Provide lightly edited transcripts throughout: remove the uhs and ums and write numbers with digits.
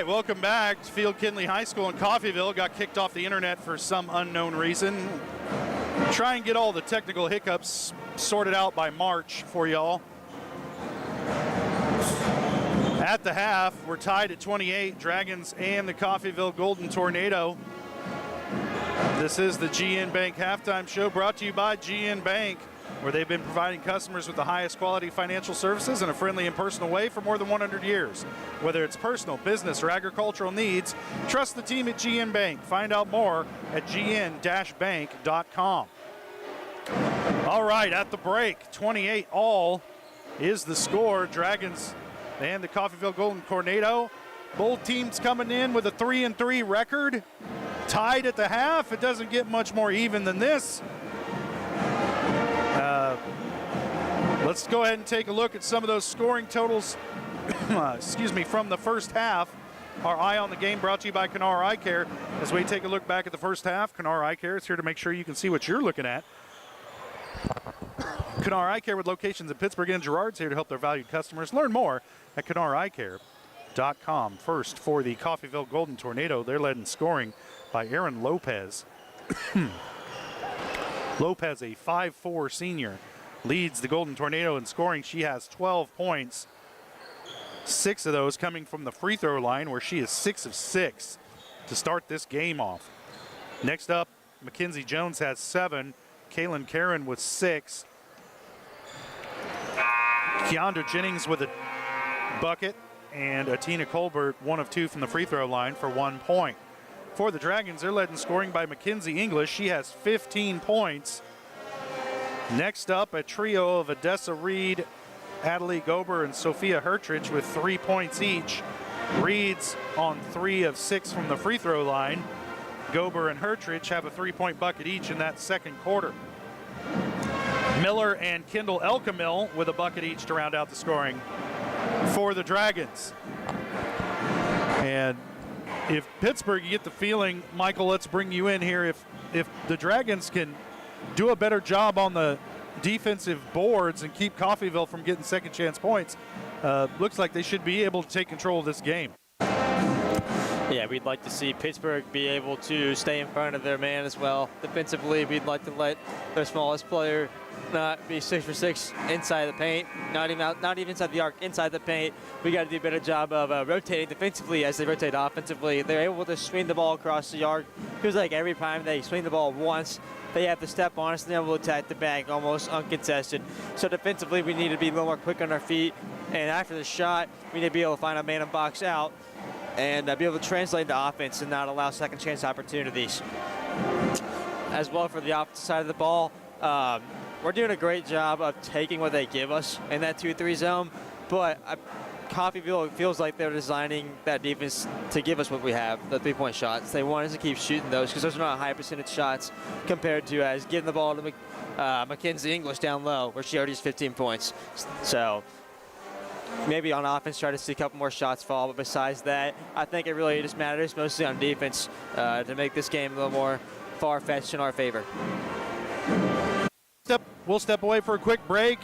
right, welcome back. Field Kinley High School in Coffeyville got kicked off the internet for some unknown reason. Try and get all the technical hiccups sorted out by March for y'all. At the half, we're tied at 28, Dragons and the Coffeyville Golden Tornado. This is the GN Bank Halftime Show, brought to you by GN Bank, where they've been providing customers with the highest quality financial services in a friendly and personal way for more than 100 years. Whether it's personal, business, or agricultural needs, trust the team at GN Bank. Find out more at gn-bank.com. All right, at the break, 28 all is the score. Dragons and the Coffeyville Golden Tornado. Both teams coming in with a 3-3 record. Tied at the half. It doesn't get much more even than this. Let's go ahead and take a look at some of those scoring totals from the first half. Our Eye on the Game brought to you by Kanar Eye Care. As we take a look back at the first half, Kanar Eye Care is here to make sure you can see what you're looking at. Kanar Eye Care with locations in Pittsburg and Girard is here to help their valued customers. Learn more at KanarEyeCare.com. First for the Coffeyville Golden Tornado, they're led in scoring by Aaron Lopez. Lopez, a 5'4" senior, leads the Golden Tornado in scoring. She has 12 points, 6 of those coming from the free throw line, where she is 6 of 6 to start this game off. Next up, Mackenzie Jones has 7. Kaylin Karen with 6. Keandra Jennings with a bucket, and Atina Colbert 1 of 2 from the free throw line for 1 point. For the Dragons, they're led in scoring by Mackenzie English. She has 15 points. Next up, a trio of Odessa Reed, Adelie Gober, and Sophia Hertrich with 3 points each. Reed's on 3 of 6 from the free throw line. Gober and Hertrich have a 3-point bucket each in that second quarter. Miller and Kendall Elkamil with a bucket each to round out the scoring for the Dragons. And if Pittsburgh, you get the feeling, Michael, let's bring you in here, if the Dragons can do a better job on the defensive boards and keep Coffeyville from getting second chance points, looks like they should be able to take control of this game. Yeah, we'd like to see Pittsburgh be able to stay in front of their man as well. Defensively, we'd like to let their smallest player not be 6 for 6 inside the paint, not even inside the arc, inside the paint. We got to do a better job of rotating defensively as they rotate offensively. They're able to swing the ball across the arc. Feels like every time they swing the ball once, they have to step on us and they're able to attack the bank almost uncontested. So defensively, we need to be a little more quick on our feet. And after the shot, we need to be able to find a man and box out and be able to translate the offense and not allow second chance opportunities. As well, for the opposite side of the ball, we're doing a great job of taking what they give us in that 2-3 zone, but Coffeyville, it feels like they're designing that defense to give us what we have, the 3-point shots. They want us to keep shooting those because those are not high percentage shots compared to as giving the ball to Mackenzie English down low, where she already has 15 points. So maybe on offense try to see a couple more shots fall, but besides that, I think it really just matters mostly on defense to make this game a little more far-fetched in our favor. We'll step away for a quick break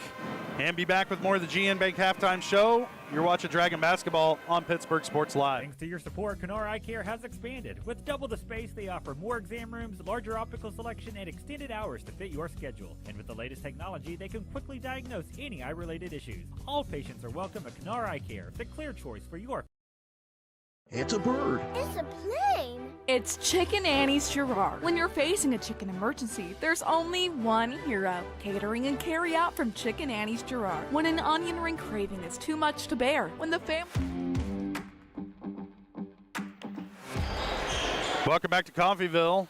and be back with more of the GN Bank Halftime Show. You're watching Dragon Basketball on Pittsburgh Sports Live. Thanks to your support, Kanar Eye Care has expanded. With double the space, they offer more exam rooms, larger optical selection, and extended hours to fit your schedule. And with the latest technology, they can quickly diagnose any eye-related issues. All patients are welcome at Kanar Eye Care, the clear choice for your... It's a bird. It's a plane. It's Chicken Annie's Girard. When you're facing a chicken emergency, there's only one hero. Catering and carry out from Chicken Annie's Girard. When an onion ring craving is too much to bear. When the family... Welcome back to Coffeyville.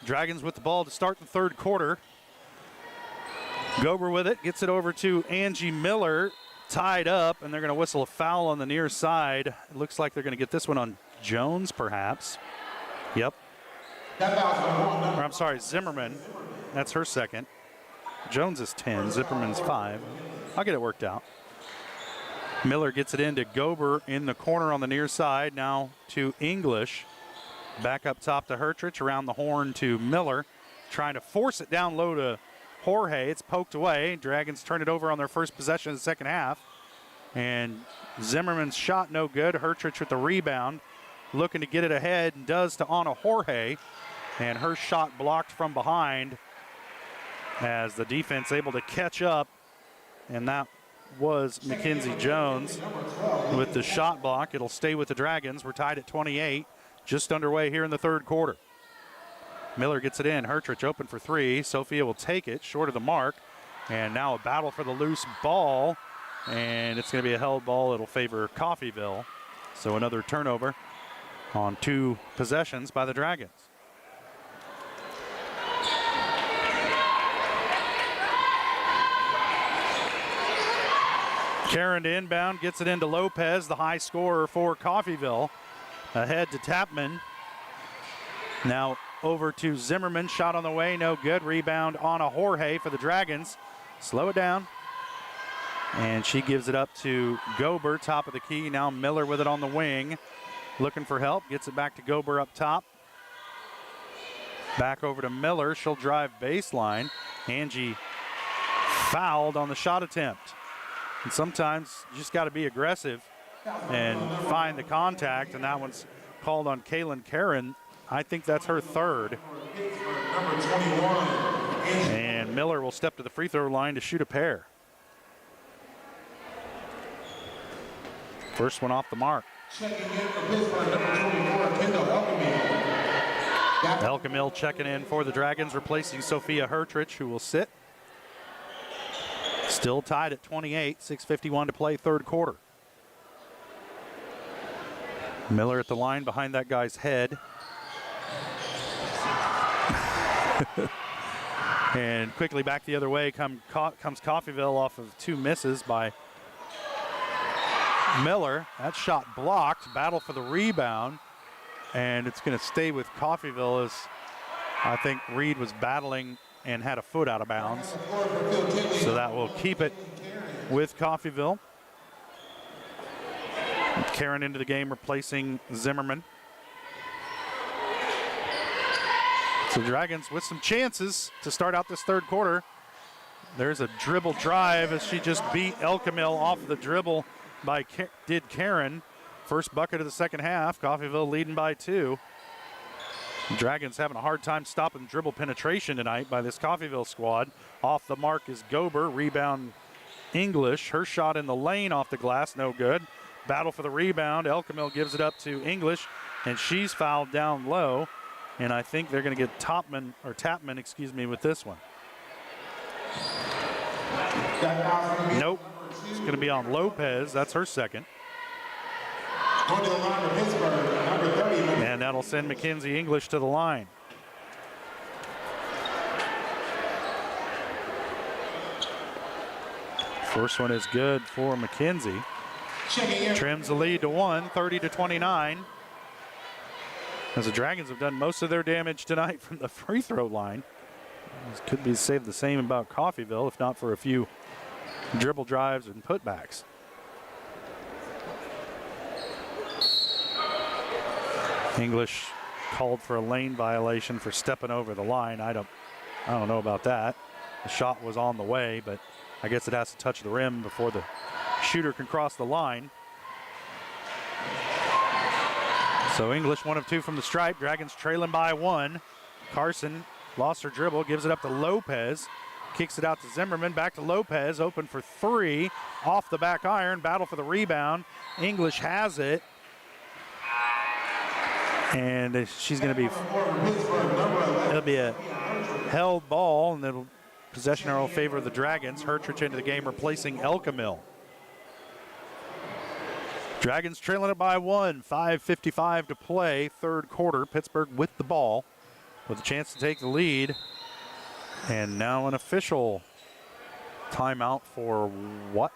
Dragons with the ball to start the third quarter. Gober with it, gets it over to Angie Miller. Tied up, and they're going to whistle a foul on the near side. It looks like they're going to get this one on Jones, perhaps. Yep. Or, I'm sorry, Zimmerman. That's her second. Jones is 10, Zimmerman's 5. I'll get it worked out. Miller gets it into Gober in the corner on the near side. Now to English. Back up top to Hertrich, around the horn to Miller. Trying to force it down low to Jorge. It's poked away. Dragons turn it over on their first possession of the second half. And Zimmerman's shot no good. Hertrich with the rebound. looking to get it ahead and does to Ana Jorge. And her shot blocked from behind as the defense able to catch up. And that was Mackenzie Jones with the shot block. It'll stay with the Dragons. We're tied at 28, just underway here in the third quarter. Miller gets it in. Hertrich open for three. Sophia will take it short of the mark. And now a battle for the loose ball. And it's going to be a held ball. It'll favor Coffeyville. So another turnover on 2 possessions by the Dragons. Karen to inbound, gets it into Lopez, the high scorer for Coffeyville. Ahead to Tapman. Now over to Zimmerman, shot on the way, no good. Rebound on a Jorge for the Dragons. Slow it down. And she gives it up to Gober, top of the key. Now Miller with it on the wing. Looking for help, gets it back to Gober up top. Back over to Miller, she'll drive baseline. Angie fouled on the shot attempt. And sometimes you just got to be aggressive and find the contact, and that one's called on Kaylin Karen. I think that's her third. Number 21. And Miller will step to the free throw line to shoot a pair. First one off the mark. Checking in for Pittsburgh, number 24, Kendall Elkamil. Elkamil checking in for the Dragons, replacing Sophia Hertrich, who will sit. Still tied at 28, 6:51 to play, third quarter. Miller at the line behind that guy's head. And quickly back the other way comes Coffeyville off of 2 misses by Miller. That shot blocked, battle for the rebound. And it's going to stay with Coffeyville as I think Reed was battling and had a foot out of bounds. So that will keep it with Coffeyville. Karen into the game, replacing Zimmerman. So Dragons with some chances to start out this third quarter. There's a dribble drive as she just beat Elkamil off the dribble by Karen. First bucket of the second half. Coffeyville leading by 2. Dragons having a hard time stopping dribble penetration tonight by this Coffeyville squad. Off the mark is Gober. Rebound English. Her shot in the lane off the glass, no good. Battle for the rebound. Elkamil gives it up to English, and she's fouled down low. And I think they're going to get Tapman with this one. Nope. It's going to be on Lopez. That's her second. Going to the line for Pittsburgh, number 30. And that'll send Mackenzie English to the line. First one is good for Mackenzie. Trims the lead to 1, 30-29. As the Dragons have done most of their damage tonight from the free throw line. This could be saved the same about Coffeyville, if not for a few dribble drives and putbacks. English called for a lane violation for stepping over the line. I don't know about that. The shot was on the way, but I guess it has to touch the rim before the shooter can cross the line. So English 1 of 2 from the stripe. Dragons trailing by 1. Carson lost her dribble, gives it up to Lopez. Kicks it out to Zimmerman, back to Lopez, open for 3. Off the back iron, battle for the rebound. English has it. And she's going to be, it'll be a held ball, and then possession arrow will favor the Dragons. Hertrich into the game, replacing Elkamil. Dragons trailing it by 1, 5:55 to play, third quarter. Pittsburgh with the ball, with a chance to take the lead. And now an official timeout for what?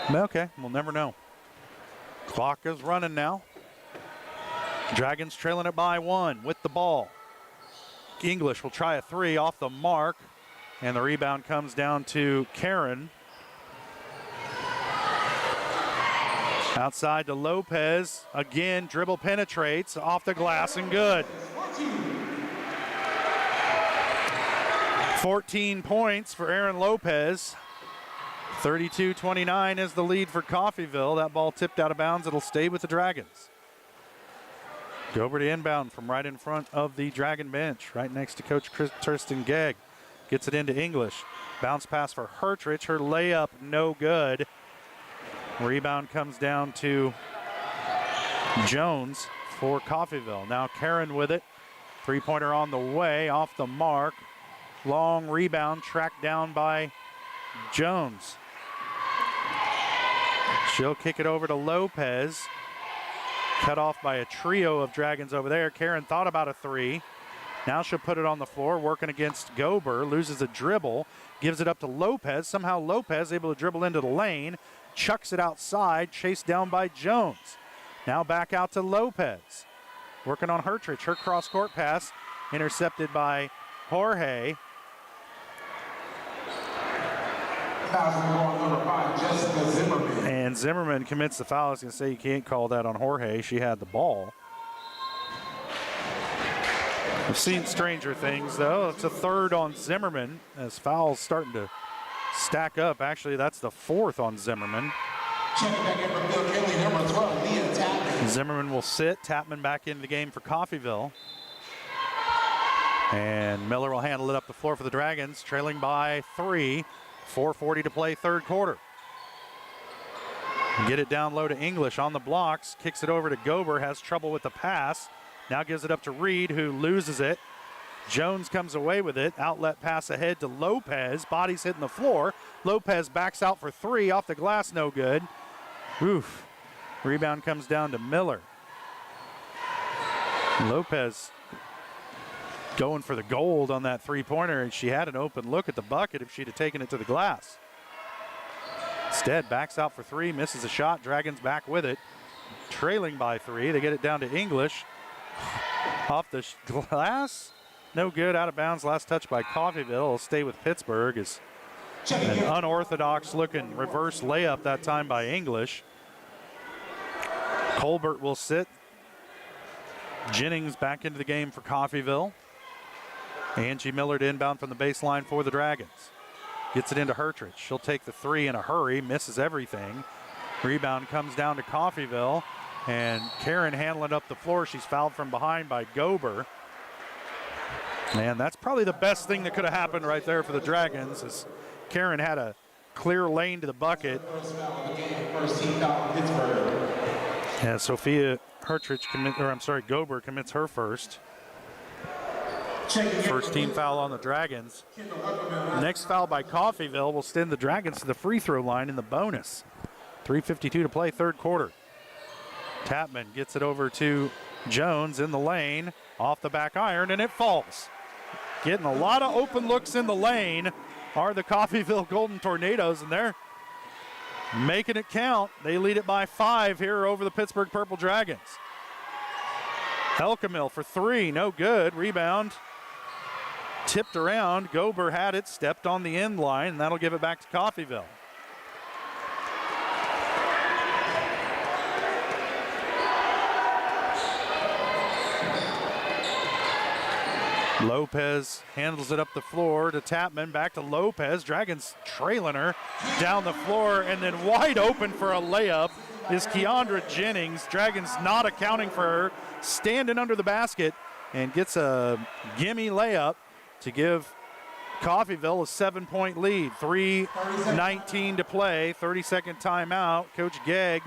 Okay, we'll never know. Clock is running now. Dragons trailing it by 1 with the ball. English will try a 3 off the mark, and the rebound comes down to Karen. Outside to Lopez. Again, dribble penetrates off the glass and good. 14 points for Aaron Lopez. 32-29 is the lead for Coffeyville. That ball tipped out of bounds. It'll stay with the Dragons. Gober to inbound from right in front of the Dragon bench, right next to Coach Tristan Gegg. Gets it into English. Bounce pass for Hertrich. Her layup, no good. Rebound comes down to Jones for Coffeyville. Now Karen with it. Three-pointer on the way, off the mark. Long rebound, tracked down by Jones. She'll kick it over to Lopez. Cut off by a trio of Dragons over there. Karen thought about a three. Now she'll put it on the floor, working against Gober. Loses a dribble, gives it up to Lopez. Somehow Lopez able to dribble into the lane, chucks it outside, chased down by Jones. Now back out to Lopez. Working on Hertrich. Her cross-court pass intercepted by Jorge. Number 5, Jessica Zimmerman. And Zimmerman commits the foul. I was going to say you can't call that on Jorge. She had the ball. We've seen stranger things, though. It's a third on Zimmerman as fouls starting to stack up. Actually, that's the fourth on Zimmerman. Checking back in from Bill Kelly, number 12, Leah Tapman. Zimmerman will sit. Tapman back into the game for Coffeyville. And Miller will handle it up the floor for the Dragons, trailing by 3. 4:40 to play, third quarter. Get it down low to English on the blocks. Kicks it over to Gober. Has trouble with the pass. Now gives it up to Reed, who loses it. Jones comes away with it. Outlet pass ahead to Lopez. Body's hitting the floor. Lopez backs out for 3. Off the glass, no good. Oof. Rebound comes down to Miller. Lopez going for the gold on that three-pointer, and she had an open look at the bucket if she'd have taken it to the glass. Instead, backs out for 3, misses a shot. Dragons back with it. Trailing by 3. They get it down to English. Off the glass. No good, out of bounds. Last touch by Coffeyville. Will stay with Pittsburg. Is an unorthodox looking reverse layup that time by English. Colbert will sit. Jennings back into the game for Coffeyville. Angie Miller to inbound from the baseline for the Dragons. Gets it into Hertrich. She'll take the 3 in a hurry, misses everything. Rebound comes down to Coffeyville, and Karen handling up the floor. She's fouled from behind by Gober. And that's probably the best thing that could have happened right there for the Dragons, is Karen had a clear lane to the bucket. First team foul, Pittsburgh. And Sophia Gober commits her first. First team foul on the Dragons. Next foul by Coffeyville will send the Dragons to the free throw line in the bonus. 3:52 to play, third quarter. Tapman gets it over to Jones in the lane, off the back iron, and it falls. Getting a lot of open looks in the lane are the Coffeyville Golden Tornadoes, and they're making it count. They lead it by 5 here over the Pittsburgh Purple Dragons. Elkamil for 3, no good. Rebound tipped around. Gober had it, stepped on the end line, and that'll give it back to Coffeyville. Lopez handles it up the floor to Tapman, back to Lopez. Dragons trailing her down the floor, and then wide open for a layup is Keandra Jennings. Dragons not accounting for her, standing under the basket, and gets a gimme layup to give Coffeyville a 7-point lead. 3:19 to play, 30-second timeout. Coach Gegg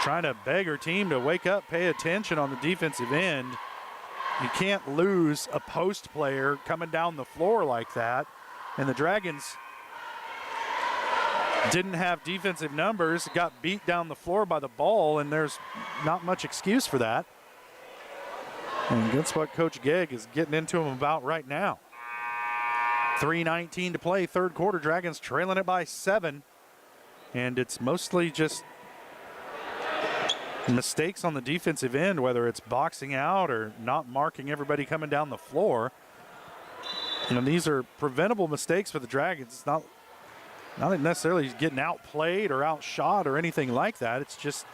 trying to beg her team to wake up, pay attention on the defensive end. You can't lose a post player coming down the floor like that. And the Dragons didn't have defensive numbers, got beat down the floor by the ball, and there's not much excuse for that. And that's what Coach Gegg is getting into him about right now. 3:19 to play, third quarter. Dragons trailing it by 7. And it's mostly just mistakes on the defensive end, whether it's boxing out or not marking everybody coming down the floor. You know, these are preventable mistakes for the Dragons. It's not not necessarily getting outplayed or outshot or anything like that. It's just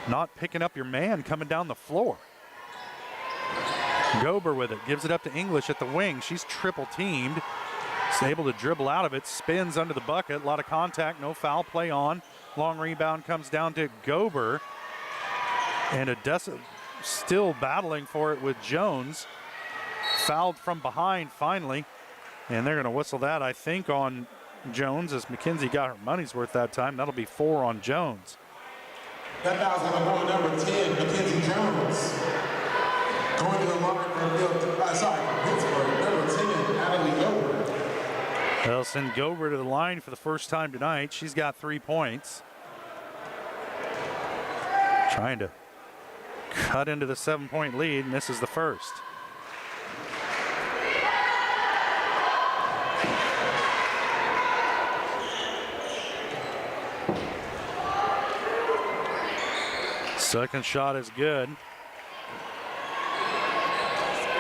not picking up your man coming down the floor. Gober with it, gives it up to English at the wing. She's triple teamed. Is able to dribble out of it, spins under the bucket. A lot of contact, no foul play on. Long rebound comes down to Gober. And Odessa still battling for it with Jones. Fouled from behind finally. And they're going to whistle that, I think, on Jones as McKenzie got her money's worth that time. That'll be 4 on Jones. That foul's going to go on number 10, Mackenzie Jones. Going to the line for Pittsburgh, number 10, Natalie Gober. They'll send Gober to the line for the first time tonight. She's got 3 points. Trying to cut into the 7-point lead, and this is the first. Second shot is good.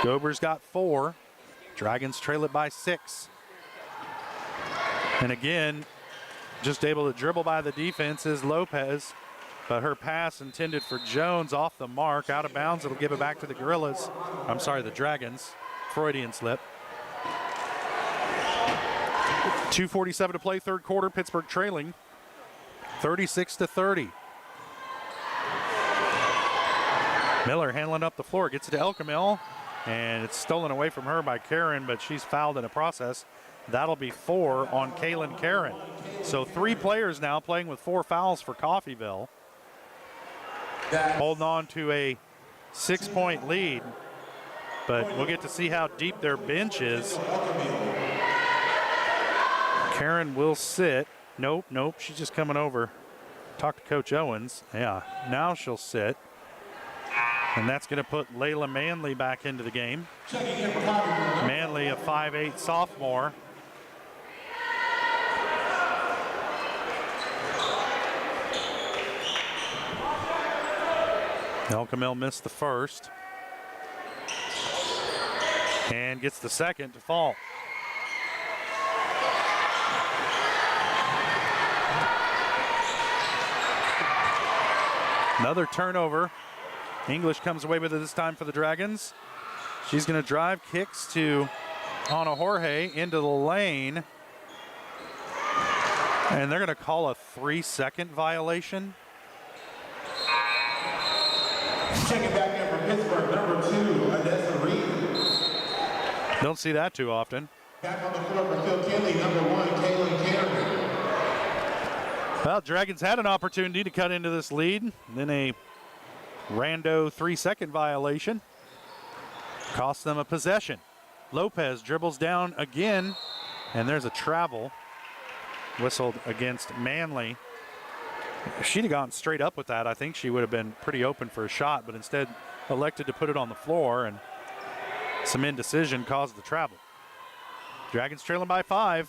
Gober's got 4. Dragons trail it by 6. And again, just able to dribble by the defense is Lopez, but her pass intended for Jones off the mark, out of bounds. It'll give it back to the Gorillas. I'm sorry, the Dragons. Freudian slip. 2:47 to play, third quarter. Pittsburgh trailing 36-30. Miller handling up the floor, gets it to Elkamil, and it's stolen away from her by Karen, but she's fouled in the process. That'll be 4 on Kaylin Karen. So 3 players now playing with 4 fouls for Coffeyville. Holding on to a 6-point lead, but we'll get to see how deep their bench is. Karen will sit. Nope, she's just coming over. Talk to Coach Owens. Yeah, now she'll sit. And that's going to put Layla Manley back into the game. Manley, a 5'8" sophomore. Elkamil missed the first. And gets the second to fall. Another turnover. English comes away with it this time for the Dragons. She's going to drive, kicks to Ana Jorge into the lane. And they're going to call a 3-second violation. Checking back in from Pittsburgh, number 2, Odessa Reed. Don't see that too often. Back on the floor for Phil Kinley, number 1, Kaylin Karen. Well, Dragons had an opportunity to cut into this lead. Then a rando 3-second violation cost them a possession. Lopez dribbles down again, and there's a travel whistled against Manley. If she'd have gone straight up with that, I think she would have been pretty open for a shot, but instead elected to put it on the floor, and some indecision caused the travel. Dragons trailing by 5.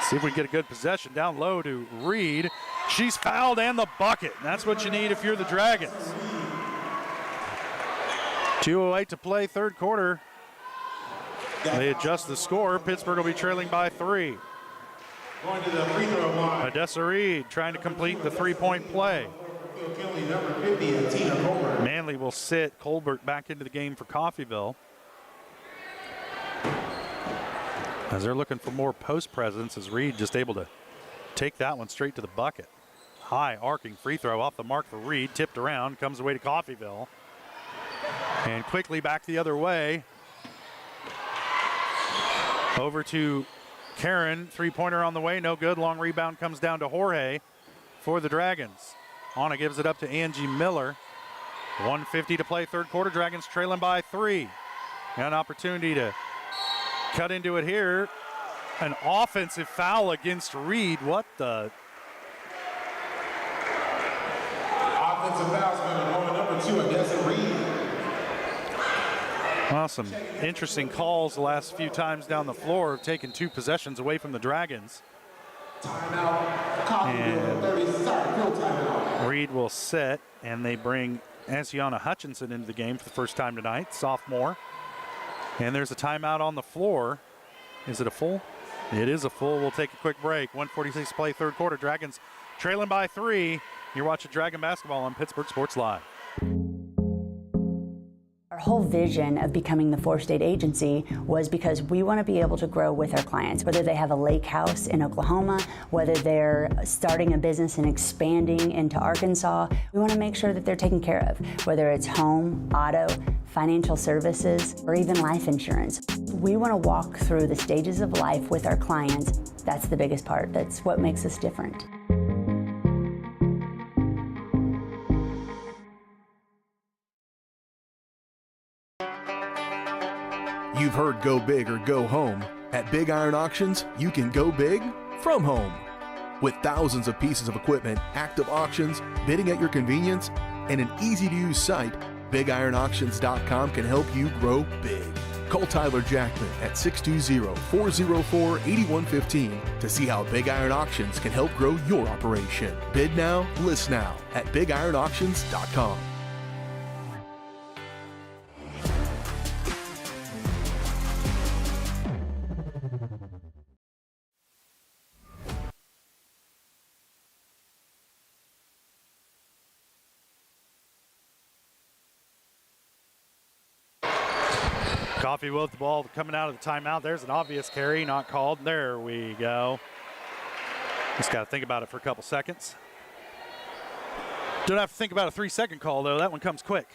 See if we can get a good possession down low to Reed. She's fouled and the bucket. That's what you need if you're the Dragons. 2:08 to play, third quarter. They adjust the score. Pittsburgh will be trailing by 3. Going to the free throw line. Odessa Reed trying to complete the 3-point play. Phil Kinley, number 50, and Tina Colbert. Manley will sit Colbert back into the game for Coffeyville. As they're looking for more post presence, as Reed just able to take that one straight to the bucket. High arcing free throw off the mark for Reed, tipped around, comes away to Coffeyville. And quickly back the other way. Over to Karen, 3-pointer on the way, no good. Long rebound comes down to Jorge for the Dragons. Anna gives it up to Angie Miller. 1:50 to play, third quarter. Dragons trailing by 3. An opportunity to cut into it here. An offensive foul against Reed. What the? Offensive foul's going to go to number 2, Odessa Reed. Well, some interesting calls the last few times down the floor, have taken 2 possessions away from the Dragons. Timeout. Coffeyville, 30. Full timeout. Reed will sit, and they bring Asiana Hutchinson into the game for the first time tonight, sophomore. And there's a timeout on the floor. Is it a full? It is a full. We'll take a quick break. 1:46 to play, third quarter. Dragons trailing by 3. You're watching Dragon Basketball on Pittsburgh Sports Live. Our whole vision of becoming the 4-state agency was because we want to be able to grow with our clients, whether they have a lake house in Oklahoma, whether they're starting a business and expanding into Arkansas. We want to make sure that they're taken care of, whether it's home, auto, financial services, or even life insurance. We want to walk through the stages of life with our clients. That's the biggest part. That's what makes us different. You've heard go big or go home. At Big Iron Auctions, you can go big from home. With thousands of pieces of equipment, active auctions, bidding at your convenience, and an easy-to-use site, BigIronAuctions.com can help you grow big. Call Tyler Jackman at 620-404-8115 to see how Big Iron Auctions can help grow your operation. Bid now, list now at BigIronAuctions.com. Coffeyville with the ball coming out of the timeout. There's an obvious carry, not called. There we go. Just got to think about it for a couple seconds. Don't have to think about a 3-second call, though. That one comes quick.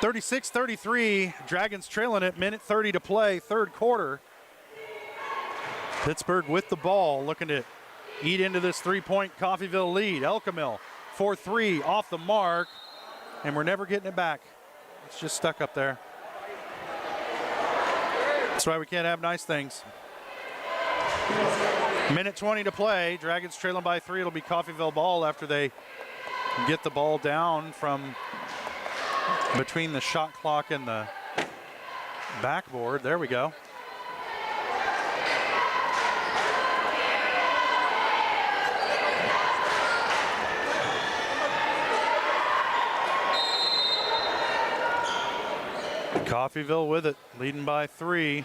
36-33. Dragons trailing it. Minute 30 to play. Third quarter. Pittsburgh with the ball, looking to eat into this 3-point Coffeyville lead. Elkamil, 4-3 off the mark. And we're never getting it back. It's just stuck up there. That's why we can't have nice things. Minute 20 to play. Dragons trailing by 3. It'll be Coffeyville ball after they get the ball down from between the shot clock and the backboard. There we go. Coffeyville with it, leading by 3.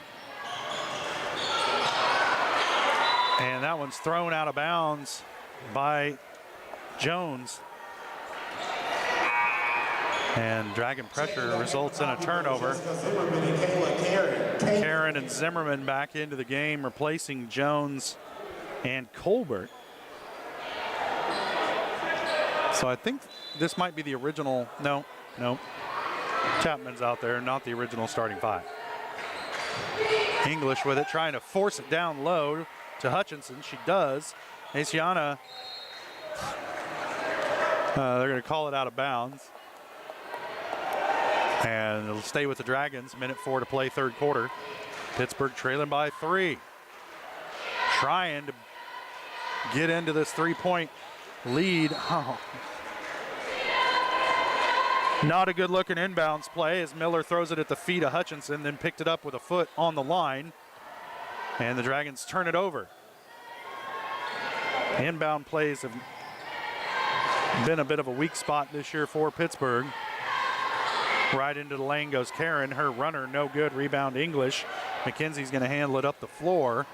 And that one's thrown out of bounds by Jones. And Dragon pressure results in a turnover. Karen and Zimmerman back into the game, replacing Jones and Colbert. So I think this might be the original. No. Chapman's out there, not the original starting 5. English with it, trying to force it down low to Hutchinson. She does. Asiana, they're going to call it out of bounds. And it'll stay with the Dragons. Minute 4 to play, third quarter. Pittsburgh trailing by 3. Trying to get into this 3-point lead. Oh. Not a good looking inbounds play as Miller throws it at the feet of Hutchinson, then picked it up with a foot on the line. And the Dragons turn it over. Inbound plays have been a bit of a weak spot this year for Pittsburgh. Right into the lane goes Karen. Her runner, no good. Rebound English. McKenzie's going to handle it up the floor.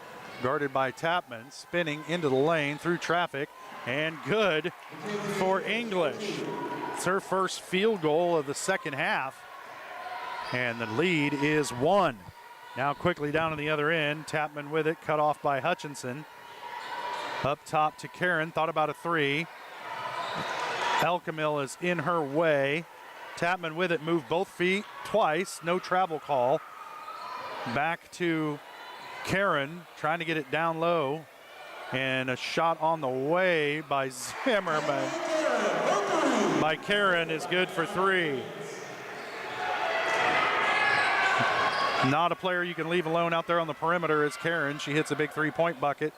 Guarded by Tapman. Spinning into the lane through traffic. And good for English. It's her first field goal of the second half. And the lead is 1. Now quickly down on the other end. Tapman with it. Cut off by Hutchinson. Up top to Karen. Thought about a 3. Elkamil is in her way. Tapman with it, moved both feet twice, no travel call. Back to Karen, trying to get it down low. And a shot on the way by Zimmerman. By Karen is good for 3. Not a player you can leave alone out there on the perimeter is Karen. She hits a big 3-point bucket.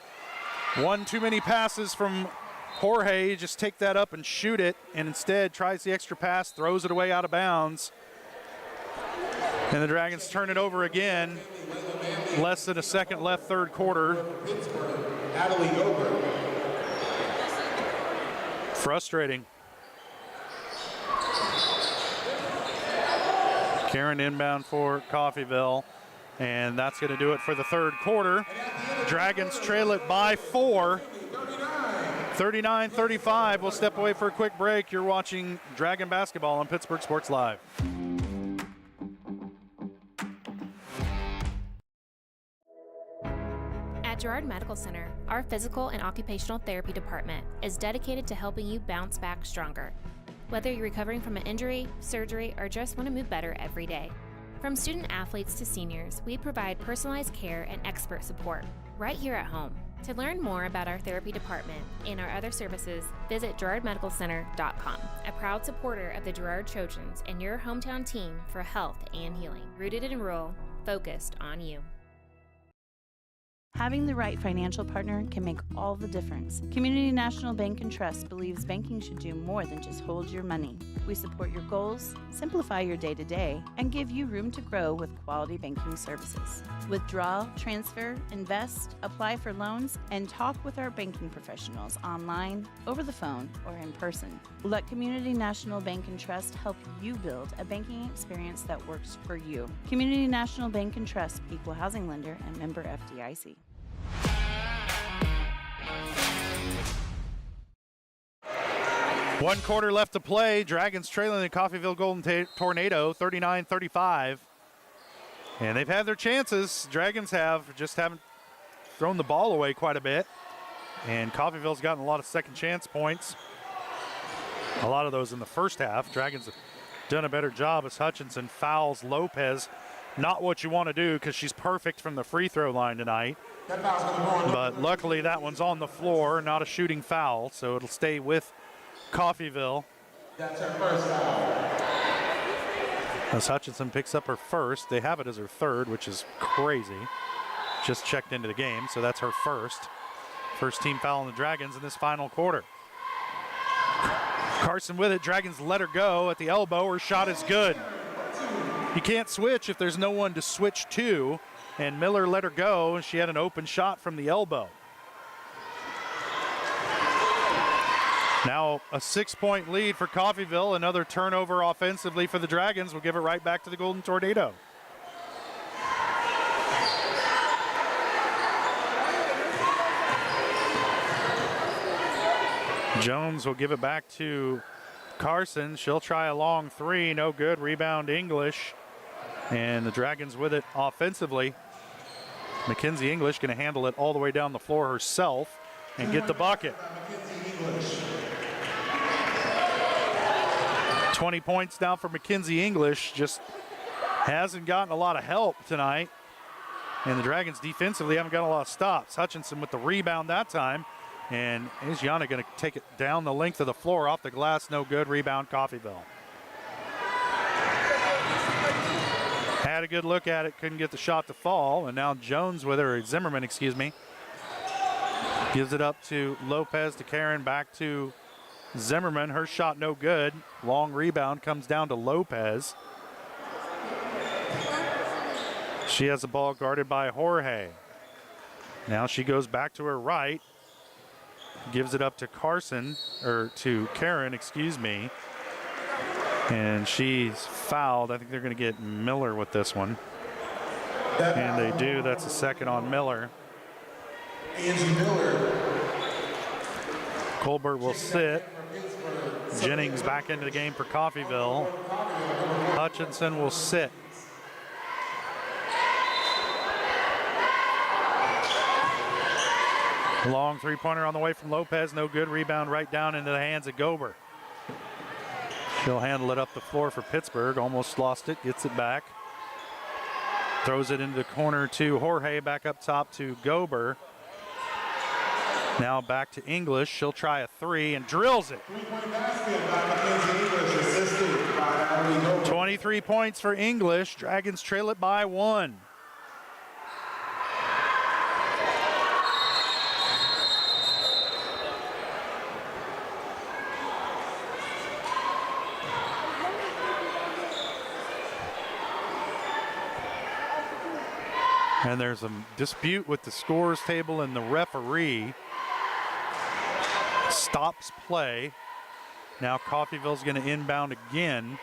One too many passes from Jorge, just take that up and shoot it, and instead tries the extra pass, throws it away out of bounds. And the Dragons turn it over again. Less than a second left, third quarter. Frustrating. Karen inbound for Coffeyville, and that's going to do it for the third quarter. Dragons trail it by 4. 39-35. We'll step away for a quick break. You're watching Dragon Basketball on Pittsburgh Sports Live. At Girard Medical Center, our physical and occupational therapy department is dedicated to helping you bounce back stronger. Whether you're recovering from an injury, surgery, or just want to move better every day. From student athletes to seniors, we provide personalized care and expert support right here at home. To learn more about our therapy department and our other services, visit GirardMedicalCenter.com, a proud supporter of the Girard Trojans and your hometown team for health and healing. Rooted in rural, focused on you. Having the right financial partner can make all the difference. Community National Bank and Trust believes banking should do more than just hold your money. We support your goals, simplify your day-to-day, and give you room to grow with quality banking services. Withdraw, transfer, invest, apply for loans, and talk with our banking professionals online, over the phone, or in person. Let Community National Bank and Trust help you build a banking experience that works for you. Community National Bank and Trust, equal housing lender and member FDIC. One quarter left to play. Dragons trailing the Coffeyville Golden Tornado 39-35. And they've had their chances. Dragons haven't thrown the ball away quite a bit. And Coffeyville's gotten a lot of second chance points. A lot of those in the first half. Dragons have done a better job as Hutchinson fouls Lopez. Not what you want to do because she's perfect from the free throw line tonight. But luckily that one's on the floor, not a shooting foul, so it'll stay with Coffeyville. That's her first foul. As Hutchinson picks up her first, they have it as her third, which is crazy. Just checked into the game, so that's her first. First team foul on the Dragons in this final quarter. Carson with it. Dragons let her go at the elbow. Her shot is good. You can't switch if there's no one to switch to, and Miller let her go. She had an open shot from the elbow. Now a 6-point lead for Coffeyville. Another turnover offensively for the Dragons. We'll give it right back to the Golden Tornado. Jones will give it back to Carson. She'll try a long three. No good. Rebound English. And the Dragons with it offensively. Mackenzie English going to handle it all the way down the floor herself and get the bucket. 20 points now for Mackenzie English. Just hasn't gotten a lot of help tonight. And the Dragons defensively haven't got a lot of stops. Hutchinson with the rebound that time. And Asiana going to take it down the length of the floor off the glass. No good. Rebound Coffeyville. Had a good look at it. Couldn't get the shot to fall. And now Jones with her, Zimmerman, excuse me. Gives it up to Lopez, to Karen, back to Zimmerman. Her shot no good. Long rebound comes down to Lopez. She has the ball guarded by Jorge. Now she goes back to her right. Gives it up to Carson, or to Karen, excuse me. And she's fouled. I think they're going to get Miller with this one. And they do. That's a second on Miller. Angie Miller. Colbert will sit. Jennings back into the game for Coffeyville. Hutchinson will sit. Long three-pointer on the way from Lopez. No good. Rebound right down into the hands of Gober. She'll handle it up the floor for Pittsburgh. Almost lost it. Gets it back. Throws it into the corner to Jorge. Back up top to Gober. Now back to English. She'll try a three and drills it. 23 points for English. Dragons trail it by 1. And there's a dispute with the scores table and the referee. Stops play. Now Coffeyville's going to inbound again.